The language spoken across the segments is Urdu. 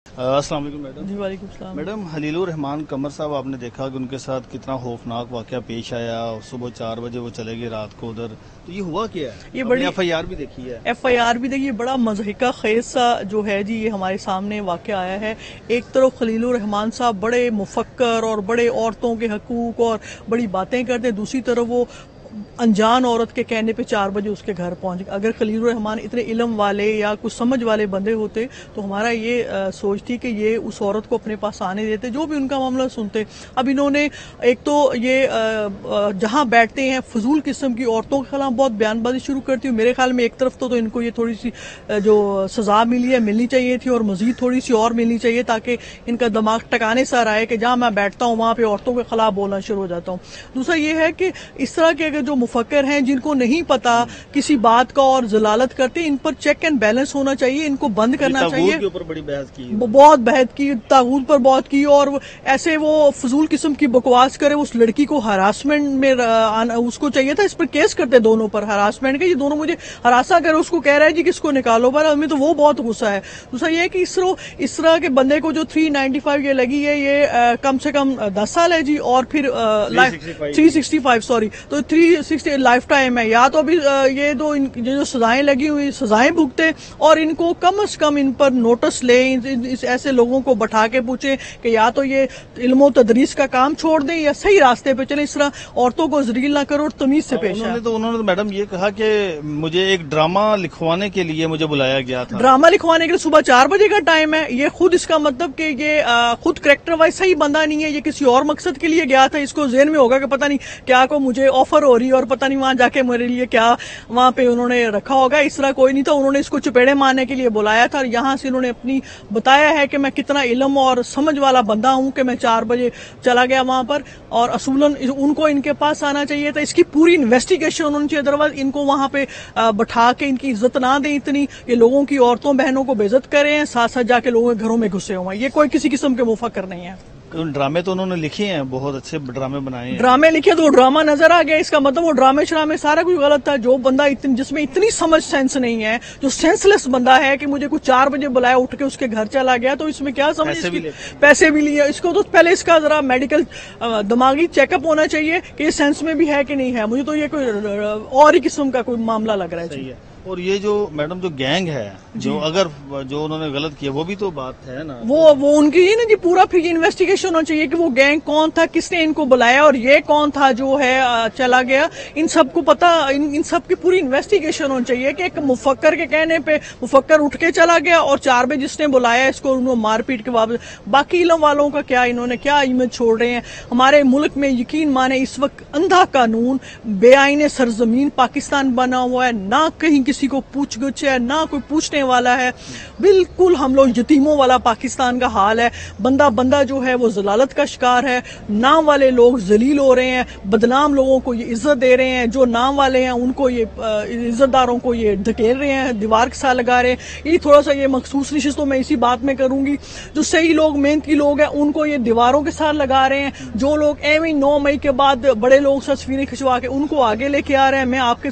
السلام علیکم میڈم۔ جی وعلیکم السلام۔ میڈم خلیل الرحمان قمر صاحب، آپ نے دیکھا کہ ان کے ساتھ کتنا خوفناک واقعہ پیش آیا، صبح 4 بجے وہ چلے گئے رات کو ادھر، تو یہ ہوا کیا ہے؟ یہ بڑی FIR بھی دیکھی ہے، FIR بھی دیکھی، بڑا مضحکہ خیز سا جو ہے جی یہ ہمارے سامنے واقعہ آیا ہے۔ ایک طرف خلیل الرحمان صاحب بڑے مفکر اور بڑے عورتوں کے حقوق اور بڑی باتیں کرتے ہیں، دوسری طرف وہ انجان عورت کے کہنے پہ 4 بجے اس کے گھر پہنچ گئے۔ اگر خلیل الرحمان اتنے علم والے یا کچھ سمجھ والے بندے ہوتے تو ہمارا یہ سوچ تھی کہ یہ اس عورت کو اپنے پاس آنے دیتے، جو بھی ان کا معاملہ سنتے۔ اب انہوں نے ایک تو یہ جہاں بیٹھتے ہیں فضول قسم کی عورتوں کے خلاف بہت بیان بازی شروع کرتی ہوں۔ میرے خیال میں ایک طرف تو ان کو یہ تھوڑی سی جو سزا ملی ہے ملنی چاہیے تھی، اور مزید تھوڑی سی اور ملنی چاہیے تاکہ ان کا دماغ ٹکانے سا رہے کہ جہاں میں بیٹھتا ہوں وہاں پہ عورتوں کے خلاف بولنا شروع ہو جاتا ہوں۔ دوسرا یہ ہے کہ اس طرح کے جو مفکر ہیں جن کو نہیں پتا کسی بات کا اور ضلالت کرتے، ان پر چیک اینڈ بیلنس ہونا چاہیے، ان کو بند کرنا چاہیے۔ طاغوت کے اوپر بڑی بحث کی، بہت بحث کی، طاغوت پر بہت کی، اور ایسے وہ فضول قسم کی بکواس کرے۔ اس لڑکی کو ہراسمنٹ میں اس کو چاہیے تھا اس پر کیس کرتے دونوں پر ہراسمنٹ کا، یہ دونوں مجھے ہراساں کرے، اس کو کہہ رہا ہے جی کس کو نکالو، پر ہمیں تو وہ بہت غصہ ہے۔ دوسرا یہ ہے کہ اس طرح کے بندے کو جو 395 یہ لگی ہے، یہ کم سے کم 10 سال ہے جی، اور پھر 365 سوری، تو 360 لائف ٹائم ہے۔ یا تو ابھی یہ جو سزائیں لگی ہوئی سزائیں بھگتے، اور ان کو کم از کم ان پر نوٹس لیں، ایسے لوگوں کو بٹھا کے پوچھیں کہ یا تو یہ علم و تدریس کا کام چھوڑ دیں یا صحیح راستے پہ چلیں، اس طرح عورتوں کو ذلیل نہ کرو اور تمیز سے پیش آئیں۔ انہوں نے میڈم یہ کہا کہ مجھے ایک ڈرامہ لکھوانے کے لیے مجھے بلایا گیا تھا، ڈرامہ لکھوانے کے لیے صبح 4 بجے کا ٹائم ہے۔ یہ خود اس کا مطلب کہ یہ خود کریکٹر وائز صحیح بندہ نہیں ہے، یہ کسی اور مقصد کے لیے گیا تھا۔ اس کو ذہن میں ہوگا کہ پتہ نہیں کیا کو مجھے آفر ہو رہی ہے، اور پتہ نہیں وہاں جا کے میرے لیے کیا وہاں پہ انہوں نے رکھا ہوگا۔ اس طرح کوئی نہیں تھا، انہوں نے اس کو چپیڑے مارنے کے لیے بلایا تھا، اور یہاں سے انہوں نے اپنی بتایا ہے کہ میں کتنا علم اور سمجھ والا بندہ ہوں کہ میں 4 بجے چلا گیا وہاں پر، اور اصولاً ان کو ان کے پاس آنا چاہیے تھا۔ اس کی پوری انویسٹیگیشن ہونی چاہیے، ادروائز ان کو وہاں پہ بٹھا کے ان کی عزت نہ دیں اتنی، یہ لوگوں کی عورتوں بہنوں کو بے عزت کریں، ساتھ ساتھ جا کے لوگوں کے گھروں میں گھسے ہوئے ہیں۔ یہ کوئی کسی قسم کے مفکر نہیں ہے۔ ڈرامے تو انہوں نے لکھے ہیں، بہت اچھے ڈرامے بنائے ہیں، ڈرامے لکھے تو وہ ڈرامہ نظر آ گیا، اس کا مطلب وہ ڈرامے شرامے سارا کچھ غلط تھا۔ جو بندہ جس میں اتنی سمجھ سینس نہیں ہے، جو سینس لیس بندہ ہے کہ مجھے کچھ 4 بجے بلایا اٹھ کے اس کے گھر چلا گیا، تو اس میں کیا سمجھ، پیسے بھی لیے، اس کو تو پہلے اس کا ذرا میڈیکل دماغی چیک اپ ہونا چاہیے کہ یہ سینس میں بھی ہے کہ نہیں ہے۔ مجھے تو یہ کوئی اور ہی قسم کا کوئی معاملہ لگ رہا ہے۔ اور یہ جو میڈم جو گینگ ہے جو اگر جو انہوں نے غلط کیا وہ بھی تو بات ہے نا، وہ ان کی نا جی پورا پھر انویسٹیگیشن ہونا چاہیے کہ وہ گینگ کون تھا، کس نے ان کو بلایا، اور یہ کون تھا جو ہے چلا گیا۔ ان سب کو پتا، ان سب کی پوری انویسٹیگیشن ہونی چاہیے کہ ایک مفکر کے کہنے پہ مفکر اٹھ کے چلا گیا، اور 4 بجے جس نے بلایا اس کو انہوں مار پیٹ کے واپس۔ باقی علم والوں کا کیا، انہوں نے کیا امیج چھوڑ رہے ہیں ہمارے ملک میں۔ یقین مانے اس وقت اندھا قانون، بے آئین سرزمین پاکستان بنا ہوا ہے، نہ کہیں کسی کو پوچھ گچھ ہے، نہ کوئی پوچھنے والا ہے، بالکل ہم لوگ یتیموں والا پاکستان کا حال ہے۔ بندہ جو ہے وہ ضلالت کا شکار ہے، نام والے لوگ ذلیل ہو رہے ہیں، بدنام لوگوں کو یہ عزت دے رہے ہیں، جو نام والے ہیں ان کو یہ عزت داروں کو یہ دھکیل رہے ہیں، دیوار کے ساتھ لگا رہے ہیں۔ یہ تھوڑا سا یہ مخصوص نشست تو میں اسی بات میں کروں گی، جو صحیح لوگ محنتی لوگ ہیں ان کو یہ دیواروں کے ساتھ لگا رہے ہیں، جو لوگ 9 مئی کے بعد بڑے لوگ سے تصویریں کھنچوا کے ان کو آگے لے کے آ رہے ہیں۔ میں آپ کے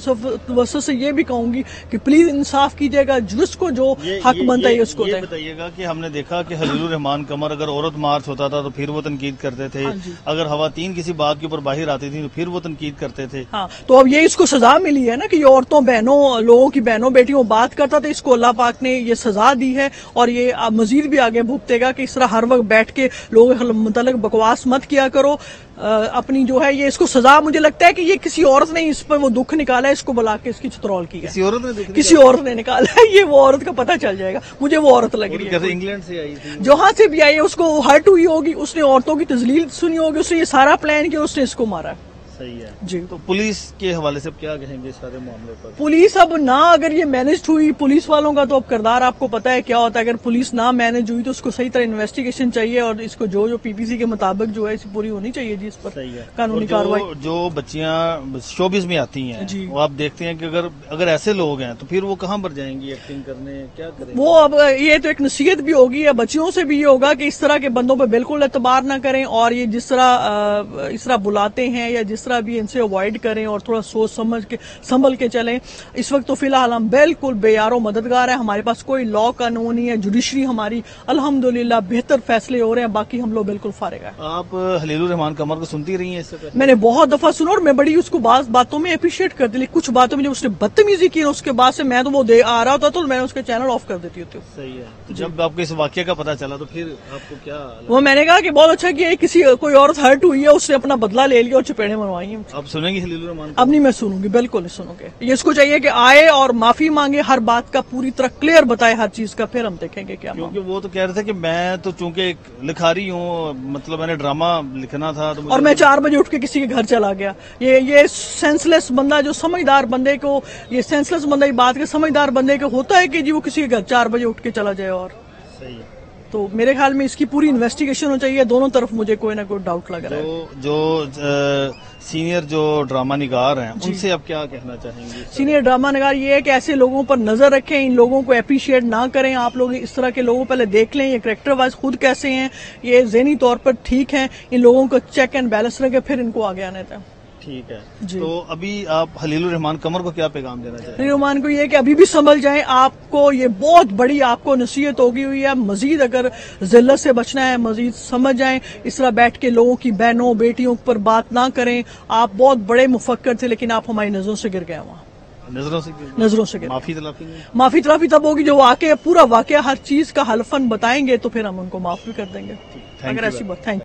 وسط سے یہ بھی کہوں گی کہ پلیز انصاف کیجیے گا، جس کو جو حق بنتا ہے اس کو دیں۔ بتائیے گا کہ ہم نے دیکھا کہ خلیل الرحمان قمر اگر عورت مارچ ہوتا تھا تو پھر وہ تنقید کرتے تھے، اگر خواتین کسی بات کے اوپر باہر آتی تھی تو پھر وہ تنقید کرتے تھے۔ ہاں، تو اب یہ اس کو سزا ملی ہے نا کہ یہ عورتوں بہنوں لوگوں کی بہنوں بیٹیوں بات کرتا تھا، اس کو اللہ پاک نے یہ سزا دی ہے، اور یہ مزید بھی آگے بھگتے گا کہ اس طرح ہر وقت بیٹھ کے لوگوں کے متعلق بکواس مت کیا کرو۔ اپنی جو ہے یہ اس کو سزا، مجھے لگتا ہے کہ یہ کسی عورت نے اس پر وہ دکھ نکالا ہے، اس کو بلا کے اس کی چترول کی ہے، کسی عورت نے نکالا ہے، یہ وہ عورت کا پتہ چل جائے گا۔ مجھے وہ عورت لگ رہی ہے انگلینڈ سے آئی تھی، جہاں سے بھی آئی ہے، اس کو ہرٹ ہوئی ہوگی، اس نے عورتوں کی تذلیل سنی ہوگی، اس نے یہ سارا پلان کیا، اس نے اس کو مارا۔ صحیح ہے جی، تو پولیس کے حوالے سے کیا کہیں گے سارے معاملے پر؟ پولیس اب نہ اگر یہ مینج ہوئی، پولیس والوں کا تو اب کردار آپ کو پتا ہے کیا ہوتا ہے، اگر پولیس نہ مینج ہوئی تو اس کو صحیح طرح انویسٹیگیشن چاہیے، اور اس کو جو PPC کے مطابق جو ہے اس پوری ہونی چاہیے جی، اس پر قانونی کارروائی۔ جو بچیاں شوبز میں آتی ہیں جی، وہ آپ دیکھتے ہیں کہ اگر ایسے لوگ ہیں تو پھر وہ کہاں پر جائیں گی ایکٹنگ کرنے، کیا کریں؟ وہ اب یہ تو ایک نصیحت بھی ہوگی، یا بچیوں سے بھی یہ ہوگا کہ اس طرح کے بندوں پہ بالکل اعتبار نہ کریں، اور یہ جس طرح بلاتے ہیں یا جس طرح طرح بھی ان سے اوائڈ کریں اور تھوڑا سوچ سمجھ کے سنبھل کے چلیں. اس وقت تو فی الحال ہم بالکل بے یار و مددگار ہیں. ہمارے پاس کوئی لا قانون نہیں ہے. جوڈیشری ہماری الحمدللہ بہتر فیصلے ہو رہے ہیں. باقی ہم لوگ بالکل فارغ ہیں. آپ خلیل الرحمان قمر کو سنتی رہی ہیں اس سے پہلے؟ میں نے بہت دفعہ سنا اور میں بڑی اس کو بعض باتوں میں اپریشیٹ کرتی, لیکن کچھ باتوں میں جب اس نے بدتمیزی کی اس کے بعد سے میں تو وہ آ رہا ہوتا تو میں نے اس کے چینل آف کر دیتی ہوتی ہوں. صحیح ہے. جب آپ کو اس واقعے کا پتا چلا تو پھر آپ کو کیا؟ وہ میں نے کہا کہ بہت اچھا کیا, کسی کوئی عورت ہرٹ ہوئی ہے اس نے اپنا بدلہ لے لیا اور چپیڑے منوائی ہیں. آپ سنیں گی خلیل الرحمان؟ اب نہیں میں سنوں گی, بالکل نہیں سنوں گے. یہ اس کو چاہیے کہ آئے اور معافی مانگے, ہر بات کا پوری طرح کلیئر بتائے ہر چیز کا, پھر ہم دیکھیں گے کیا. کیونکہ وہ تو کہہ رہے تھے کہ میں تو چونکہ ایک لکھاری ہوں, مطلب میں نے ڈرامہ لکھنا تھا تو اور میں 4 بجے اٹھ کے کسی کے گھر چلا گیا. یہ سینس لیس بندہ جو سمجھدار بندے کو, یہ سینس لیس بندہ بات کے سمجھدار بندے کو ہوتا ہے کہ جی وہ کسی کے گھر 4 بجے اٹھ کے چلا جائے. اور صحیح ہے. تو میرے خیال میں اس کی پوری انویسٹیگیشن ہونی چاہیے. دونوں طرف مجھے کوئی نہ کوئی ڈاؤٹ لگ رہا ہے. جو سینئر جو ڈرامہ نگار ہیں ان سے آپ کیا کہنا چاہیں گے؟ سینئر ڈرامہ نگار یہ ہے کہ ایسے لوگوں پر نظر رکھیں, ان لوگوں کو اپریشیٹ نہ کریں. آپ لوگ اس طرح کے لوگوں پہلے دیکھ لیں یہ کریکٹر وائز خود کیسے ہیں, یہ ذہنی طور پر ٹھیک ہیں. ان لوگوں کو چیک اینڈ بیلنس رکھے, پھر ان کو آگے آنے دیں. ٹھیک ہے جی. تو ابھی آپ خلیل الرحمان قمر کو کیا پیغام دینا چاہیں؟ خلیل الرحمان کو یہ کہ ابھی بھی سنبھل جائیں. آپ کو یہ بہت بڑی آپ کو نصیحت ہوگی ہوئی ہے. مزید اگر ذلت سے بچنا ہے مزید سمجھ جائیں. اس طرح بیٹھ کے لوگوں کی بہنوں بیٹیوں پر بات نہ کریں. آپ بہت بڑے مفکر تھے لیکن آپ ہماری نظروں سے گر گئے. وہاں نظروں سے گر. معافی تلافی تب ہوگی جو واقعہ پورا واقعہ ہر چیز کا حلفاً بتائیں گے تو پھر ہم ان کو معاف بھی کر دیں گے. اگر ایسی بات. تھینک